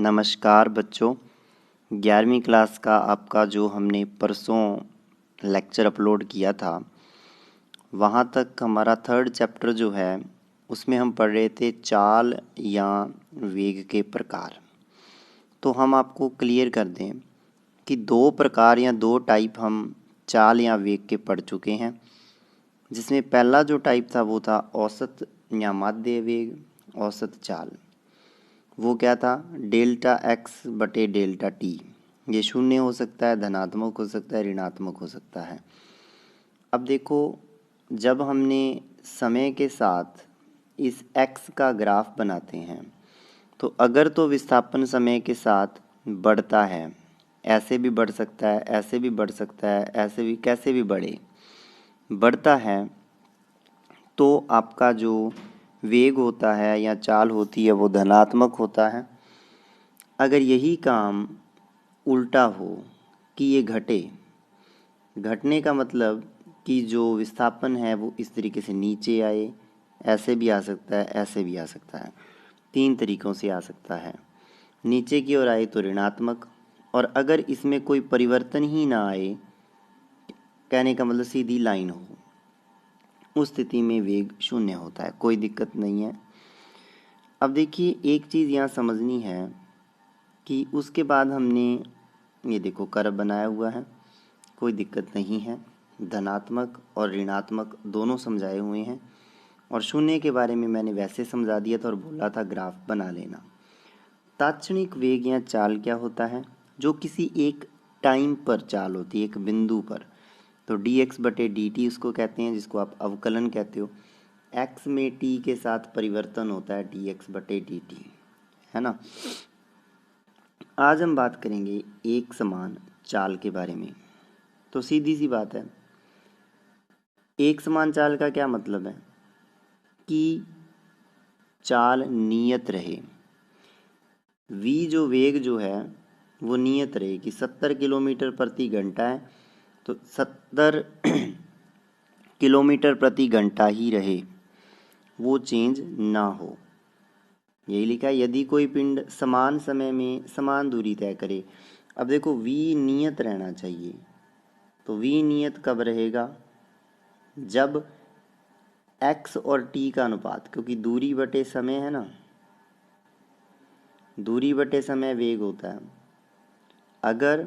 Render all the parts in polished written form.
नमस्कार बच्चों। 11वीं क्लास का आपका जो हमने परसों लेक्चर अपलोड किया था, वहाँ तक हमारा थर्ड चैप्टर जो है उसमें हम पढ़ रहे थे चाल या वेग के प्रकार। तो हम आपको क्लियर कर दें कि दो प्रकार या दो टाइप हम चाल या वेग के पढ़ चुके हैं, जिसमें पहला जो टाइप था वो था औसत या माध्य वेग, औसत चाल। वो क्या था? डेल्टा एक्स बटे डेल्टा टी। ये शून्य हो सकता है, धनात्मक हो सकता है, ऋणात्मक हो सकता है। अब देखो, जब हमने समय के साथ इस एक्स का ग्राफ बनाते हैं तो अगर तो विस्थापन समय के साथ बढ़ता है, ऐसे भी बढ़ सकता है, ऐसे भी बढ़ सकता है, ऐसे भी कैसे भी बढ़ता है, तो आपका जो वेग होता है या चाल होती है वो धनात्मक होता है। अगर यही काम उल्टा हो कि ये घटने का मतलब कि जो विस्थापन है वो इस तरीके से नीचे आए, ऐसे भी आ सकता है, ऐसे भी आ सकता है, तीन तरीक़ों से आ सकता है। नीचे की ओर आए तो ऋणात्मक, और अगर इसमें कोई परिवर्तन ही ना आए, कहने का मतलब सीधी लाइन हो, उस स्थिति में वेग शून्य होता है, कोई दिक्कत नहीं है। अब देखिए, एक चीज़ यहाँ समझनी है कि उसके बाद हमने ये देखो कर्व बनाया हुआ है, कोई दिक्कत नहीं है, धनात्मक और ऋणात्मक दोनों समझाए हुए हैं, और शून्य के बारे में मैंने वैसे समझा दिया था और बोला था ग्राफ बना लेना। तात्क्षणिक वेग या चाल क्या होता है? जो किसी एक टाइम पर चाल होती है, एक बिंदु पर। तो डी एक्स बटे डी टी उसको कहते हैं, जिसको आप अवकलन कहते हो। एक्स में टी के साथ परिवर्तन होता है, डी एक्स बटे डी टी, है ना। आज हम बात करेंगे एक समान चाल के बारे में। तो सीधी सी बात है, एक समान चाल का क्या मतलब है कि चाल नियत रहे। v जो वेग जो है वो नियत रहे कि 70 किलोमीटर प्रति घंटा है, तो 70 किलोमीटर प्रति घंटा ही रहे, वो चेंज ना हो। यही लिखा है, यदि कोई पिंड समान समय में समान दूरी तय करे। अब देखो, v नियत रहना चाहिए, तो v नियत कब रहेगा? जब x और t का अनुपात, क्योंकि दूरी बटे समय है ना, दूरी बटे समय वेग होता है। अगर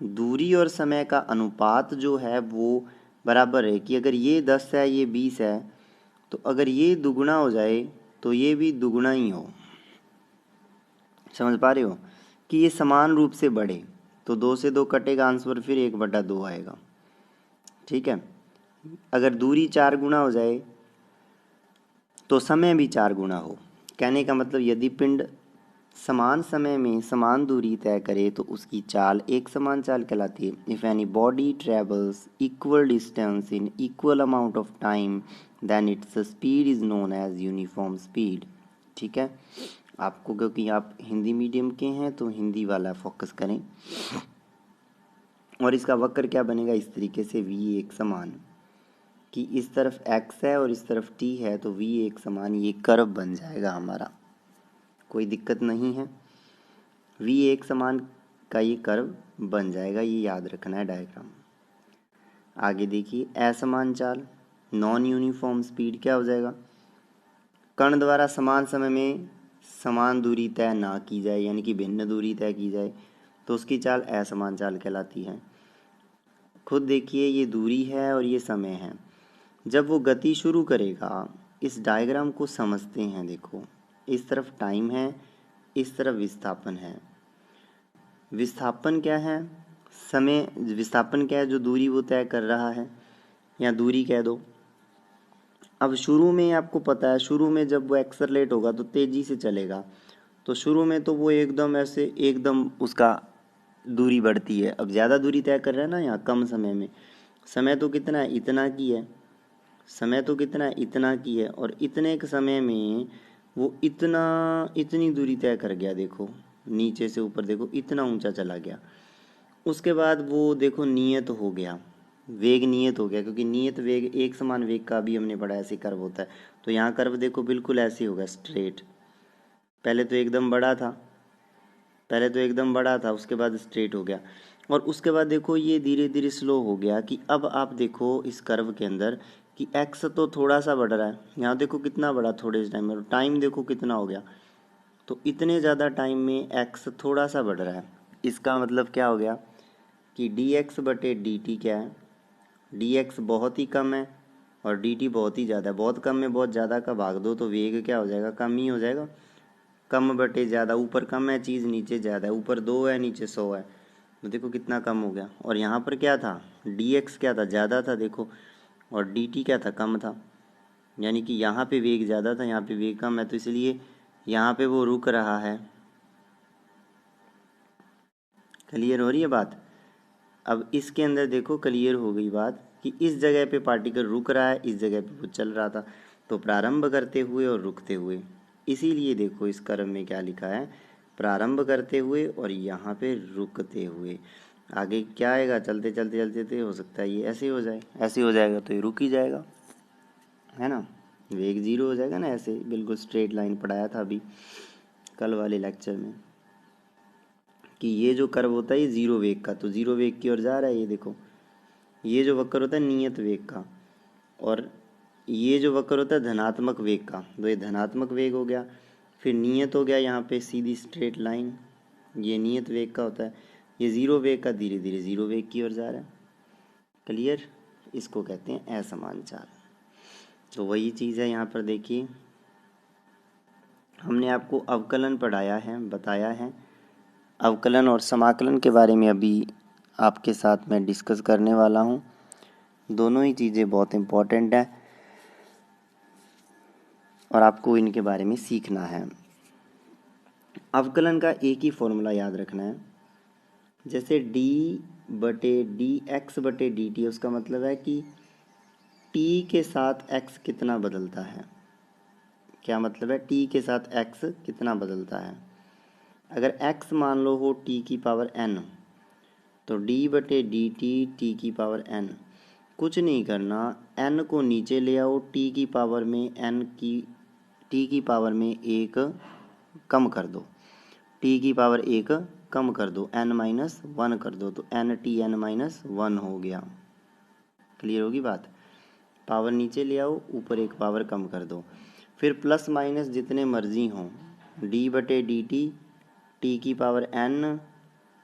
दूरी और समय का अनुपात जो है वो बराबर है, कि अगर ये 10 है ये 20 है, तो अगर ये दुगुना हो जाए तो ये भी दुगुना ही हो। समझ पा रहे हो कि ये समान रूप से बढ़े, तो 2 से 2 कटेगा, आंसर फिर 1/2 आएगा। ठीक है। अगर दूरी 4 गुना हो जाए तो समय भी 4 गुना हो। कहने का मतलब, यदि पिंड समान समय में समान दूरी तय करे तो उसकी चाल एक समान चाल कहलाती है। If anybody travels equal distance in equal amount of time then its speed is known as uniform speed. ठीक है। आपको, क्योंकि आप हिंदी मीडियम के हैं तो हिंदी वाला फोकस करें। और इसका वक्र क्या बनेगा? इस तरीके से v एक समान, कि इस तरफ x है और इस तरफ t है, तो v एक समान ये कर्व बन जाएगा हमारा, कोई दिक्कत नहीं है। v एक समान का ये कर्व बन जाएगा, ये याद रखना है डायग्राम। आगे देखिए, असमान चाल, नॉन यूनिफॉर्म स्पीड क्या हो जाएगा? कण द्वारा समान समय में समान दूरी तय ना की जाए, यानी कि भिन्न दूरी तय की जाए, तो उसकी चाल असमान चाल कहलाती है। खुद देखिए, ये दूरी है और ये समय है। जब वो गति शुरू करेगा, इस डायग्राम को समझते हैं। देखो, इस तरफ टाइम है, इस तरफ विस्थापन है। विस्थापन क्या है? समय। विस्थापन क्या है? जो दूरी वो तय कर रहा है, या दूरी कह दो। अब शुरू में आपको पता है, शुरू में जब वो एक्सेलरेट होगा तो तेज़ी से चलेगा, तो शुरू में तो वो एकदम ऐसे एकदम उसका दूरी बढ़ती है। अब ज़्यादा दूरी तय कर रहा है ना, यहाँ कम समय में। समय तो कितना है? इतना की है। समय तो कितना है? इतना की है, और इतने के समय में वो इतनी दूरी तय कर गया। देखो, नीचे से ऊपर देखो, इतना ऊंचा चला गया। उसके बाद वो देखो नियत हो गया, वेग नियत हो गया, क्योंकि नियत वेग एक समान वेग का भी हमने पढ़ा ऐसे कर्व होता है। तो यहाँ कर्व देखो बिल्कुल ऐसे होगा, स्ट्रेट। पहले तो एकदम बड़ा था, पहले तो एकदम बड़ा था, उसके बाद स्ट्रेट हो गया, और उसके बाद देखो ये धीरे धीरे स्लो हो गया। कि अब आप देखो इस कर्व के अंदर कि एक्स तो थोड़ा सा बढ़ रहा है, यहाँ देखो कितना बड़ा थोड़े से टाइम में, टाइम देखो कितना हो गया, तो इतने ज़्यादा टाइम में एक्स थोड़ा सा बढ़ रहा है। इसका मतलब क्या हो गया कि डी एक्स बटे डी टी क्या है, डी एक्स बहुत ही कम है और डी टी बहुत ही ज़्यादा है। बहुत कम में बहुत ज़्यादा का भाग दो तो वेग क्या हो जाएगा, कम ही हो जाएगा। कम बटे ज़्यादा, ऊपर कम है चीज़, नीचे ज़्यादा है, ऊपर 2 है नीचे 100 है, तो देखो कितना कम हो गया। और यहाँ पर क्या था, डी एक्स क्या था, ज़्यादा था देखो, और डी टी क्या था, कम था। यानी कि यहाँ पे वेग ज़्यादा था, यहाँ पे वेग कम है, तो इसलिए यहाँ पे वो रुक रहा है। क्लियर हो रही है बात। अब इसके अंदर देखो क्लियर हो गई बात कि इस जगह पे पार्टिकल रुक रहा है, इस जगह पे वो चल रहा था, तो प्रारंभ करते हुए और रुकते हुए। इसीलिए देखो इस क्रम में क्या लिखा है, प्रारंभ करते हुए और यहाँ पे रुकते हुए। आगे क्या आएगा, चलते चलते चलते चलते हो सकता है ये ऐसे हो जाए, ऐसे हो जाएगा तो ये रुक ही जाएगा, है ना, वेग जीरो हो जाएगा ना, ऐसे बिल्कुल स्ट्रेट लाइन पढ़ाया था अभी कल वाले लेक्चर में कि ये जो कर्व होता है ये जीरो वेग का, तो जीरो वेग की ओर जा रहा है। ये देखो ये जो वक्र होता है नियत वेग का, और ये जो वक्र होता है धनात्मक वेग का, तो ये धनात्मक वेग हो गया, फिर नियत हो गया यहाँ पे सीधी स्ट्रेट लाइन, ये नियत वेग का होता है, ये जीरो वेग का धीरे धीरे जीरो वेग की ओर जा रहा है। क्लियर, इसको कहते हैं असमान चाल। तो वही चीज़ है यहाँ पर देखिए, हमने आपको अवकलन पढ़ाया है, बताया है। अवकलन और समाकलन के बारे में अभी आपके साथ मैं डिस्कस करने वाला हूँ। दोनों ही चीज़ें बहुत इम्पोर्टेंट हैं और आपको इनके बारे में सीखना है। अवकलन का एक ही फॉर्मूला याद रखना है, जैसे डी बटे डी एक्स बटे डी टी, उसका मतलब है कि टी के साथ एक्स कितना बदलता है। क्या मतलब है, टी के साथ एक्स कितना बदलता है। अगर एक्स मान लो हो टी की पावर एन, तो डी बटे डी टी टी की पावर एन, कुछ नहीं करना, एन को नीचे ले आओ, टी की पावर में एन की, टी की पावर में एक कम कर दो, टी की पावर एक कम कर दो, एन माइनस वन कर दो, तो N T N minus one हो गया। क्लियर होगी बात। पावर नीचे ले आओ, ऊपर एक पावर कम कर दो, फिर प्लस माइनस जितने मर्जी हों, डी बटे डी टी की पावर एन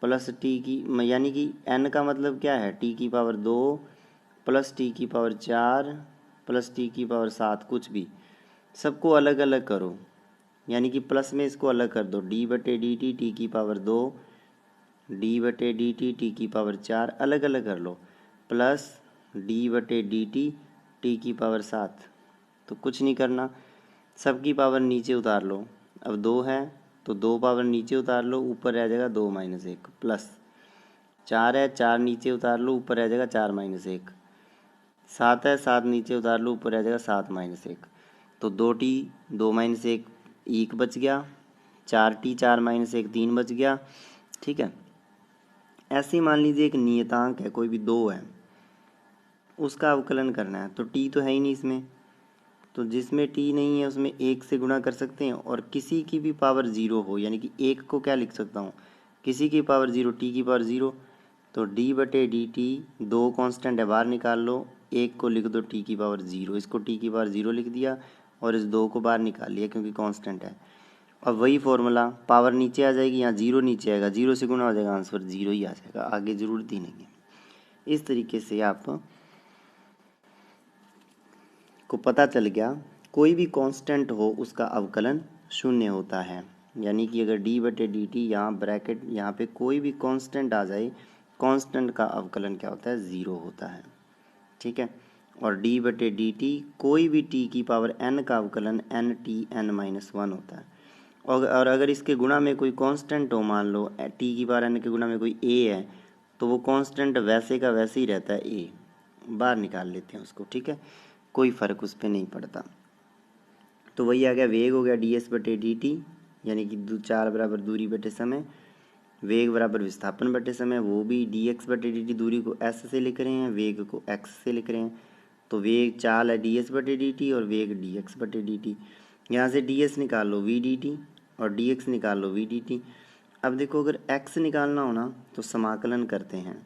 प्लस टी की, यानी कि एन का मतलब क्या है, टी की पावर 2 प्लस टी की पावर 4 प्लस टी की पावर 7, कुछ भी, सबको अलग अलग करो। यानी कि प्लस में इसको अलग कर दो, डी बटे डी टी की पावर 2, डी बटे डी टी की पावर 4, अलग अलग कर लो, प्लस डी बटे डी टी की पावर 7। तो कुछ नहीं करना, सबकी पावर नीचे उतार लो। अब 2 है तो 2 पावर नीचे उतार लो, ऊपर रह जाएगा 2 माइनस 1, प्लस 4 है 4 नीचे उतार लो, ऊपर रह जाएगा 4 माइनस 1, 7 है 7 नीचे उतार लो, ऊपर रह जाएगा 7 माइनस 1, तो 2t 2 माइनस 1 1 बच गया, 4t 4 माइनस 1 3 बच गया। ठीक है, ऐसे ही मान लीजिए एक नियतांक है, कोई भी 2 है, उसका अवकलन करना है, तो t तो है ही नहीं इसमें, तो जिसमें t नहीं है उसमें 1 से गुणा कर सकते हैं, और किसी की भी पावर 0 हो, यानी कि 1 को क्या लिख सकता हूँ, किसी की पावर 0, t की पावर 0, तो d बटे डी टी, 2 कॉन्स्टेंट है बाहर निकाल लो, 1 को लिख दो t की पावर 0, इसको t की पावर 0 लिख दिया और इस 2 को बाहर निकाल लिया क्योंकि कांस्टेंट है। अब वही फॉर्मूला, पावर नीचे आ जाएगी, यहाँ 0 नीचे आएगा, 0 से गुणा हो जाएगा, आंसर 0 ही आ जाएगा, आगे ज़रूरत ही नहीं है। इस तरीके से आप को पता चल गया, कोई भी कांस्टेंट हो उसका अवकलन शून्य होता है। यानी कि अगर d बटे डी टी, यहाँ ब्रैकेट, यहाँ पे कोई भी कांस्टेंट आ जाए, कांस्टेंट का अवकलन क्या होता है, 0 होता है। ठीक है, और d बटे डी टी कोई भी t की पावर n का अवकलन n t n माइनस 1 होता है। और अगर इसके गुणा में कोई कांस्टेंट हो, मान लो t की पावर n के गुणा में कोई a है, तो वो कांस्टेंट वैसे का वैसे ही रहता है, a बाहर निकाल लेते हैं उसको। ठीक है, कोई फ़र्क उस पर नहीं पड़ता। तो वही आ गया, वेग हो गया डी एस बटे डी टी, यानी कि 4 बराबर दूरी बटे समय, वेग बराबर विस्थापन बटे समय, वो भी डी एक्स बटे डी टी, दूरी को एस से लिख रहे हैं, वेग को एक्स से लिख रहे हैं, तो वेग चाल है डी एस बटे डी टी और वेग डी एक्स बटे डी टी। यहाँ से डी एस निकाल लो वी डी टी और डी एक्स निकाल लो वी डी टी, अब देखो अगर x निकालना हो ना तो समाकलन करते हैं।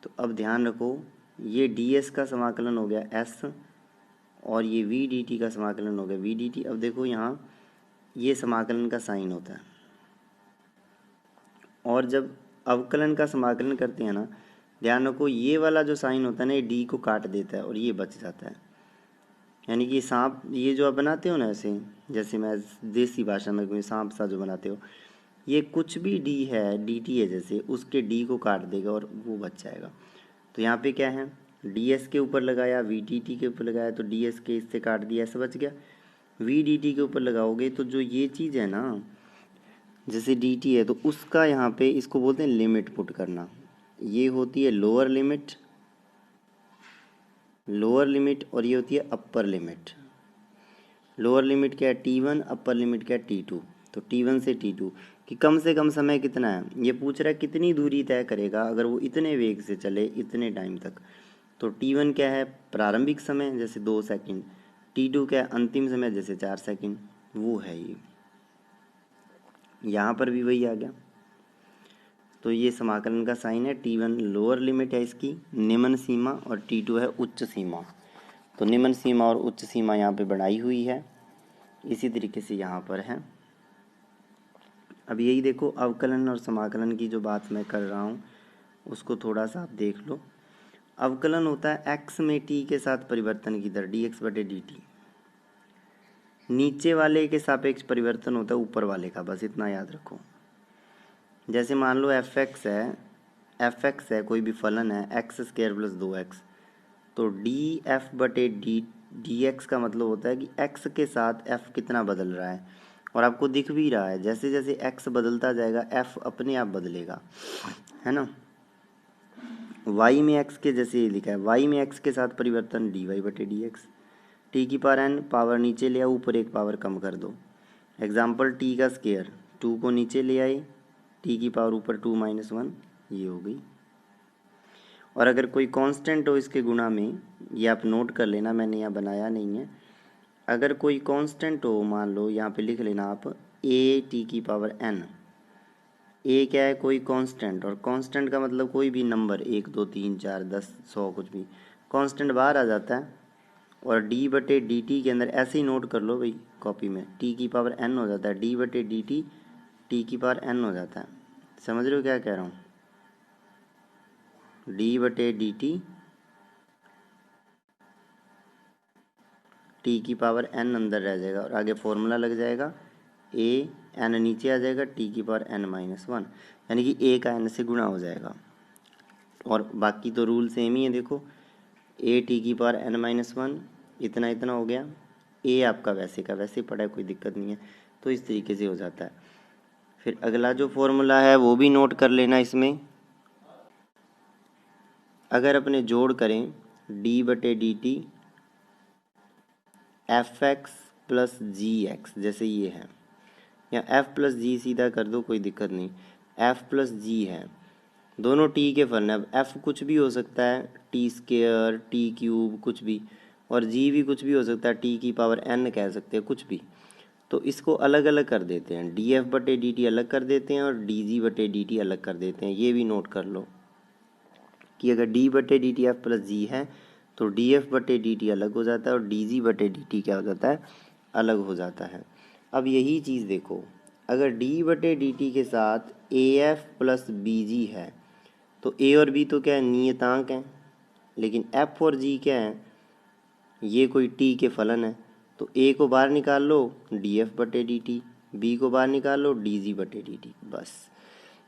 तो अब ध्यान रखो, ये ds का समाकलन हो गया s और ये v dt का समाकलन हो गया v dt। अब देखो यहाँ ये समाकलन का साइन होता है, और जब अवकलन का समाकलन करते हैं ना, ध्यान रखो ये वाला जो साइन होता है ना, ये डी को काट देता है और ये बच जाता है। यानी कि सांप, ये जो आप बनाते हो ना ऐसे, जैसे मैं देसी भाषा में कोई सांप सा जो बनाते हो, ये कुछ भी डी है, डी टी है जैसे, उसके डी को काट देगा और वो बच जाएगा। तो यहाँ पे क्या है, डी एस के ऊपर लगाया, वी टी टी के ऊपर लगाया, तो डी एस के इससे काट दिया, ऐसा बच गया। वी डी टी के ऊपर लगाओगे तो जो ये चीज़ है ना, जैसे डी टी है, तो उसका यहाँ पे इसको बोलते हैं लिमिट पुट करना। ये होती है लोअर लिमिट, और ये होती है अपर लिमिट। लोअर लिमिट क्या है t1, अपर लिमिट क्या है t2। तो t1 से t2 कि कम से कम समय कितना है, ये पूछ रहा है कितनी दूरी तय करेगा अगर वो इतने वेग से चले इतने टाइम तक। तो t1 क्या है, प्रारंभिक समय जैसे 2 सेकंड, t2 क्या है, अंतिम समय जैसे 4 सेकंड, वो है ये। यहाँ पर भी वही आ गया। तो ये समाकलन का साइन है, t1 लोअर लिमिट है इसकी, निम्न सीमा, और t2 है उच्च सीमा। तो निम्न सीमा और उच्च सीमा यहाँ पे बढ़ाई हुई है, इसी तरीके से यहाँ पर है। अब यही देखो, अवकलन और समाकलन की जो बात मैं कर रहा हूँ उसको थोड़ा सा आप देख लो। अवकलन होता है x में t के साथ परिवर्तन की दर dx बटे dt। नीचे वाले के सापेक्ष परिवर्तन होता है ऊपर वाले का, बस इतना याद रखो। जैसे मान लो fx है कोई भी फलन है, x स्क्वायर प्लस 2x, तो df बटे dx का मतलब होता है कि x के साथ f कितना बदल रहा है, और आपको दिख भी रहा है जैसे जैसे x बदलता जाएगा f अपने आप बदलेगा, है ना। y में x के जैसे ये लिखा है, y में x के साथ परिवर्तन dy बटे dx। t की पावर n, पावर नीचे ले आओ, ऊपर एक पावर कम कर दो। एग्जाम्पल t का स्क्वायर, 2 को नीचे ले आए, t की पावर ऊपर 2 माइनस 1, ये हो गई। और अगर कोई कांस्टेंट हो इसके गुणा में, ये आप नोट कर लेना, मैंने यहाँ बनाया नहीं है। अगर कोई कांस्टेंट हो, मान लो यहाँ पे लिख लेना आप a t की पावर n। a क्या है, कोई कांस्टेंट, और कांस्टेंट का मतलब कोई भी नंबर, 1 2 3 4 10 100 कुछ भी कांस्टेंट बाहर आ जाता है। और d बटे डी टी के अंदर ऐसे ही नोट कर लो भाई कॉपी में, t की पावर n हो जाता है, d बटे डी टी t की पावर n हो जाता है। समझ रहे हो क्या कह रहा हूँ, d बटे डी टी t की पावर n अंदर रह जाएगा, और आगे फॉर्मूला लग जाएगा a n नीचे आ जाएगा, t की पावर n माइनस 1, यानी कि a का n से गुणा हो जाएगा। और बाकी तो रूल सेम ही है, देखो a t की पावर n माइनस 1 इतना इतना हो गया, a आपका वैसे का वैसे पड़ा है, कोई दिक्कत नहीं है। तो इस तरीके से हो जाता है। फिर अगला जो फॉर्मूला है वो भी नोट कर लेना इसमें। अगर अपने जोड़ करें d बटे d t f x plus g x, जैसे ये है, या f प्लस जी सीधा कर दो, कोई दिक्कत नहीं, f प्लस जी है, दोनों t के फलन है। अब f कुछ भी हो सकता है, टी स्क्वेयर, टी क्यूब, कुछ भी, और g भी कुछ भी हो सकता है, t की पावर n कह सकते हैं, कुछ भी। तो इसको अलग अलग कर देते हैं, डी एफ बटे डी टी अलग कर देते हैं और डी जी बटे डी टी अलग कर देते हैं। ये भी नोट कर लो कि अगर d बटे डी टी एफ प्लस जी है तो डी एफ बटे डी टी अलग हो जाता है, और डी जी बटे डी टी क्या हो जाता है, अलग हो जाता है। अब यही चीज़ देखो, अगर d बटे डी टी के साथ ए एफ प्लस बी जी है, तो a और b तो क्या है, नियतांक हैं, लेकिन f और g क्या है, ये कोई t के फलन है। तो a को बाहर निकाल लो, डी एफ बटे डी टी, बी को बाहर निकाल लो, डी जी बटे डी टी, बस।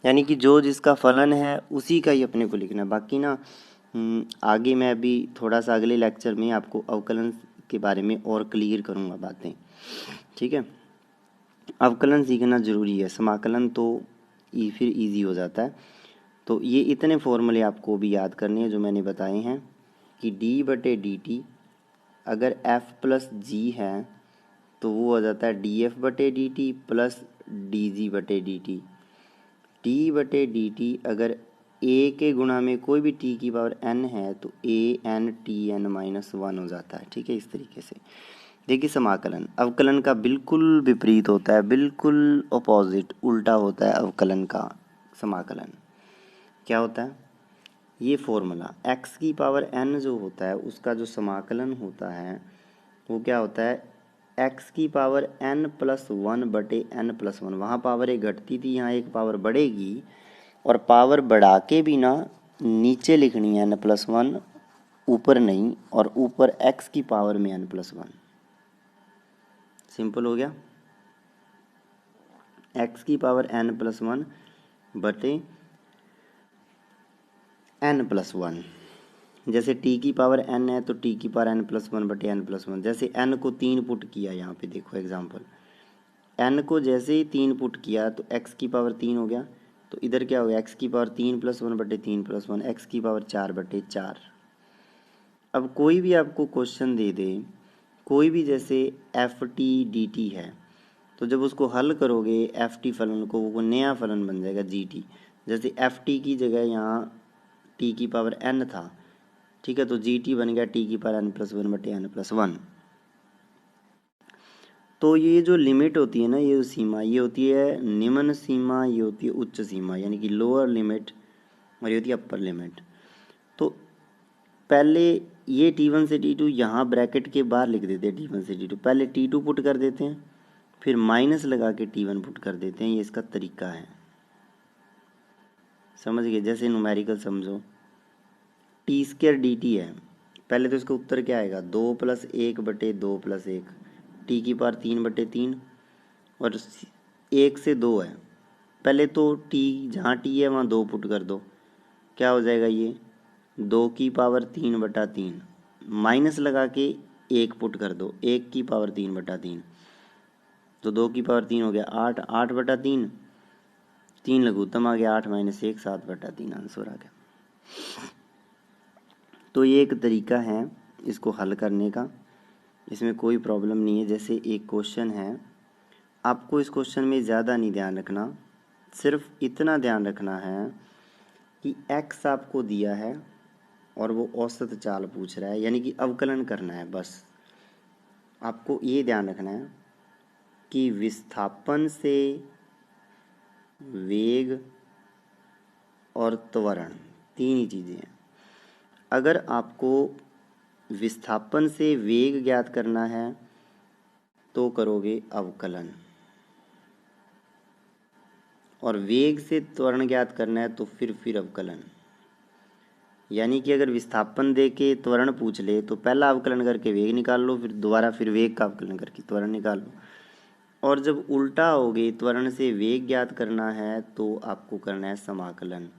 यानी कि जो जिसका फलन है उसी का ही अपने को लिखना है। बाकी ना आगे मैं अभी थोड़ा सा अगले लेक्चर में आपको अवकलन के बारे में और क्लियर करूँगा बातें, ठीक है। अवकलन सीखना ज़रूरी है, समाकलन तो फिर इजी हो जाता है। तो ये इतने फॉर्मूले आपको भी याद करने हैं जो मैंने बताए हैं कि d बटे डी टी अगर f प्लस जी है तो वो हो जाता है डी एफ बटे d T plus D G बटे डी टी। टी बटे डी टी अगर a के गुणा में कोई भी t की पावर n है तो a n t n minus 1 हो जाता है, ठीक है, इस तरीके से। देखिए समाकलन अवकलन का बिल्कुल विपरीत होता है, बिल्कुल अपोजिट उल्टा होता है अवकलन का समाकलन। क्या होता है ये फॉर्मूला x की पावर n जो होता है उसका जो समाकलन होता है वो क्या होता है x की पावर n+1/n+1। वहाँ पावर एक घटती थी, यहाँ एक पावर बढ़ेगी और पावर बढ़ा के भी ना नीचे लिखनी है n+1, ऊपर नहीं, और ऊपर x की पावर में n+1। सिंपल हो गया। x की पावर n+1 बटे n+1। जैसे t की पावर n है तो t की पावर n+1 बटे n+1। जैसे n को 3 पुट किया, यहाँ पे देखो एग्जांपल, n को जैसे ही 3 पुट किया तो x की पावर 3 हो गया, तो इधर क्या हो गया x की पावर 3+1 बटे 3+1, x की पावर 4 बटे 4। अब कोई भी आपको क्वेश्चन दे दे, कोई भी जैसे एफ टी डी टी है, तो जब उसको हल करोगे एफ टी फलन को, वो नया फलन बन जाएगा जी टी। जैसे एफ टी की जगह यहाँ टी की पावर एन था, ठीक है, तो जी टी बन गया टी की पावर n+1 बटे n+1। तो ये जो लिमिट होती है ना, ये सीमा, ये होती है निम्न सीमा, ये होती है उच्च सीमा, यानी कि लोअर लिमिट, और ये होती है अपर लिमिट। तो पहले ये T1 से T2 यहाँ ब्रैकेट के बाहर लिख देते हैं, T1 से T2 पहले T2 पुट कर देते हैं, फिर माइनस लगा के T1 पुट कर देते हैं। ये इसका तरीका है, समझ गए। जैसे न्यूमेरिकल समझो, t² dt है, पहले तो इसका उत्तर क्या आएगा 2+1/2+1, t की पावर 3/3, और 1 से 2 है। पहले तो t जहाँ t है वहाँ 2 पुट कर दो, क्या हो जाएगा ये 2 की पावर 3/3, माइनस लगा के 1 पुट कर दो, 1 की पावर 3/3, तो 2 की पावर 3 हो गया 8, 8/3, 3 लघुत्तम आ गया 8 - 1 7/3 आंसर आ गया। तो ये एक तरीका है इसको हल करने का, इसमें कोई प्रॉब्लम नहीं है। जैसे एक क्वेश्चन है, आपको इस क्वेश्चन में ज़्यादा नहीं ध्यान रखना, सिर्फ इतना ध्यान रखना है कि x आपको दिया है और वो औसत चाल पूछ रहा है, यानी कि अवकलन करना है। बस आपको ये ध्यान रखना है कि विस्थापन से वेग और त्वरण, तीन ही चीज़ें हैं। अगर आपको विस्थापन से वेग ज्ञात करना है तो करोगे अवकलन, और वेग से त्वरण ज्ञात करना है तो फिर अवकलन। यानी कि अगर विस्थापन दे के त्वरण पूछ ले तो पहला अवकलन करके वेग निकाल लो, फिर दोबारा फिर वेग का अवकलन करके त्वरण निकाल लो। और जब उल्टा होगे, त्वरण से वेग ज्ञात करना है तो आपको करना है समाकलन,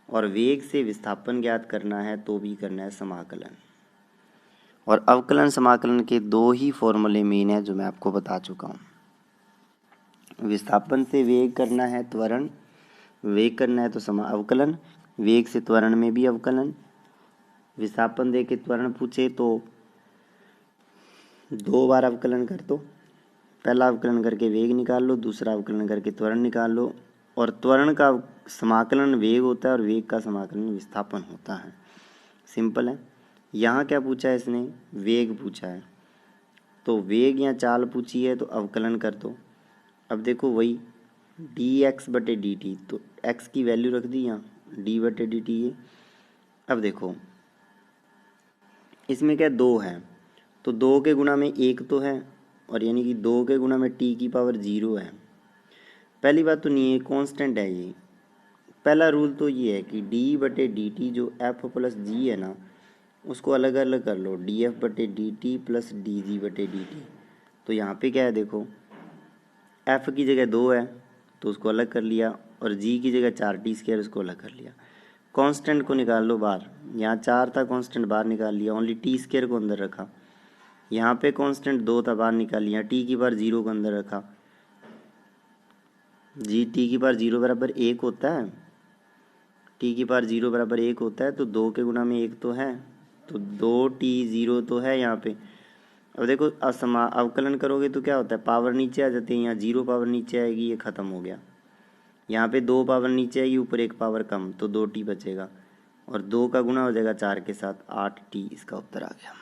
और वेग से विस्थापन ज्ञात करना है तो भी करना है समाकलन। और अवकलन समाकलन के दो ही फॉर्मूले मेन है जो मैं आपको बता चुका हूँ। विस्थापन से वेग करना है त्वरण, वेग करना है तो अवकलन, वेग से त्वरण में भी अवकलन। विस्थापन दे के त्वरण पूछे तो 2 बार अवकलन कर दो, पहला अवकलन करके वेग निकाल लो, दूसरा अवकलन करके त्वरण निकाल लो। और त्वरण का समाकलन वेग होता है और वेग का समाकलन विस्थापन होता है। सिंपल है। यहाँ क्या पूछा है इसने, वेग पूछा है, तो वेग या चाल पूछी है तो अवकलन कर दो। अब देखो वही dx/dt, तो x की वैल्यू रख दी यहाँ, d/dt ये। अब देखो इसमें क्या 2 है, तो 2 के गुणा में 1 तो है, और यानी कि 2 के गुणा में t की पावर 0 है। पहली बात तो नहीं है, कांस्टेंट है ये। पहला रूल तो ये है कि d/dt जो f+g है ना, उसको अलग अलग कर लो, df/dt प्लस dg/dt। तो यहाँ पे क्या है देखो, f की जगह 2 है तो उसको अलग कर लिया, और g की जगह 4t² उसको अलग कर लिया। कांस्टेंट को निकाल लो बाहर, यहाँ 4 था कांस्टेंट बाहर निकाल लिया, ओनली t² को अंदर रखा। यहाँ पे कांस्टेंट 2 था बाहर निकाल लिया, t की पावर 0 को अंदर रखा। जी t की पावर 0 बराबर 1 होता है, t की पावर 0 बराबर 1 होता है, तो 2 के गुणा में 1 तो है, तो 2t 0 तो है यहाँ पे। अब देखो अवकलन करोगे तो क्या होता है, पावर नीचे आ जाती है, यहाँ 0 पावर नीचे आएगी, ये ख़त्म हो गया। यहाँ पे 2 पावर नीचे आएगी, ऊपर 1 पावर कम, तो 2t बचेगा, और 2 का गुणा हो जाएगा 4 के साथ, 8t इसका उत्तर आ गया।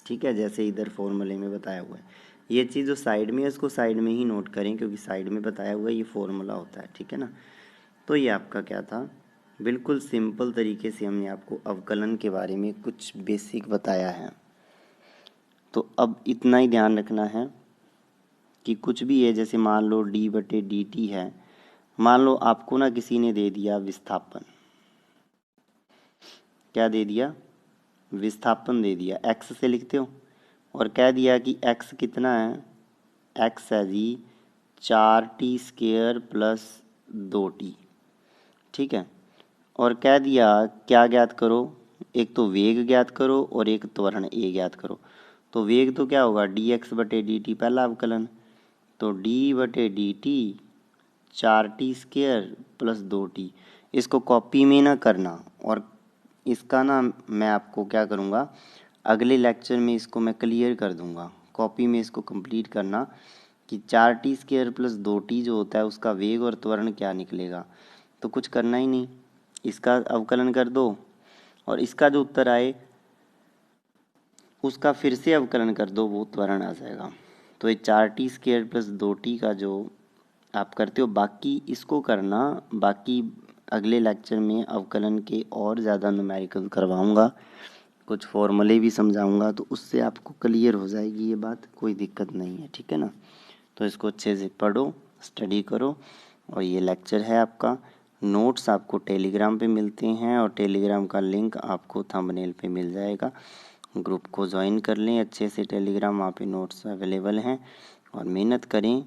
ठीक है, जैसे इधर फॉर्मूले में बताया हुआ है। ये चीज़ जो साइड में है इसको साइड में ही नोट करें, क्योंकि साइड में बताया हुआ है ये फॉर्मूला होता है, ठीक है ना। तो ये आपका क्या था, बिल्कुल सिंपल तरीके से हमने आपको अवकलन के बारे में कुछ बेसिक बताया है। तो अब इतना ही ध्यान रखना है कि कुछ भी है, जैसे मान लो d/dt है, मान लो आपको ना किसी ने दे दिया विस्थापन, क्या दे दिया, विस्थापन दे दिया, x से लिखते हो, और कह दिया कि x कितना है, x है जी 4t² प्लस 2t, ठीक है। और कह दिया क्या ज्ञात करो, एक तो वेग ज्ञात करो और एक त्वरण a ज्ञात करो। तो वेग तो क्या होगा, dx/dt पहला अवकलन, तो d/dt 4t² प्लस 2t। इसको कॉपी में ना करना, और इसका ना मैं आपको क्या करूँगा, अगले लेक्चर में इसको मैं क्लियर कर दूँगा। कॉपी में इसको कंप्लीट करना कि 4t² प्लस 2t जो होता है उसका वेग और त्वरण क्या निकलेगा। तो कुछ करना ही नहीं, इसका अवकलन कर दो और इसका जो उत्तर आए उसका फिर से अवकलन कर दो, वो त्वरण आ जाएगा। तो ये 4t² प्लस 2t का जो आप करते हो, बाकी इसको करना, बाकी अगले लेक्चर में अवकलन के और ज़्यादा न्यूमेरिकल करवाऊँगा, कुछ फॉर्मूले भी समझाऊँगा, तो उससे आपको क्लियर हो जाएगी ये बात, कोई दिक्कत नहीं है, ठीक है ना। तो इसको अच्छे से पढ़ो, स्टडी करो। और ये लेक्चर है आपका, नोट्स आपको टेलीग्राम पे मिलते हैं और टेलीग्राम का लिंक आपको थंबनेल पे मिल जाएगा। ग्रुप को ज्वाइन कर लें अच्छे से, टेलीग्राम वहाँ पे नोट्स अवेलेबल हैं, और मेहनत करें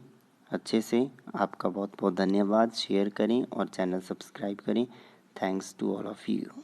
अच्छे से। आपका बहुत बहुत धन्यवाद, शेयर करें और चैनल सब्सक्राइब करें। Thanks to all of you.